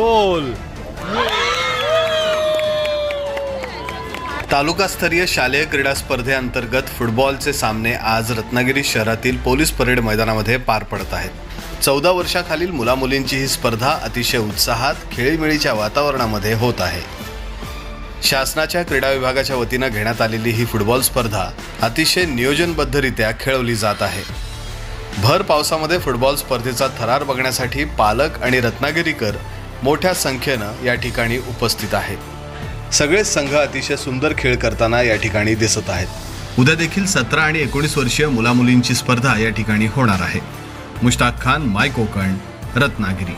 गोल. तालुकास्तरीय शालेय क्रीडा स्पर्धेअंतर्गत फुटबॉलचे सामने आज रत्नागिरी शहरातील पोलीस परेड मैदानामध्ये पार पडत आहेत. 14 वर्षाखालील मुलामुलींची ही स्पर्धा अतिशय उत्साहात खेळीमेळीच्या वातावरणामध्ये होत आहे. शासनाच्या क्रीडा विभागाच्या वतीनं घेण्यात आलेली ही फुटबॉल स्पर्धा अतिशय नियोजनबद्धरित्या खेळवली जात आहे. भर पावसामध्ये फुटबॉल स्पर्धेचा थरार बघण्यासाठी पालक आणि रत्नागिरीकर मोठ्या संख्येनं या ठिकाणी उपस्थित आहेत. सगळेच संघ अतिशय सुंदर खेळ करताना या ठिकाणी दिसत आहेत. उद्या देखील 17 आणि 19 वर्षीय मुलामुलींची स्पर्धा या ठिकाणी होणार आहे. मुश्ताक खान, माय कोकण, रत्नागिरी.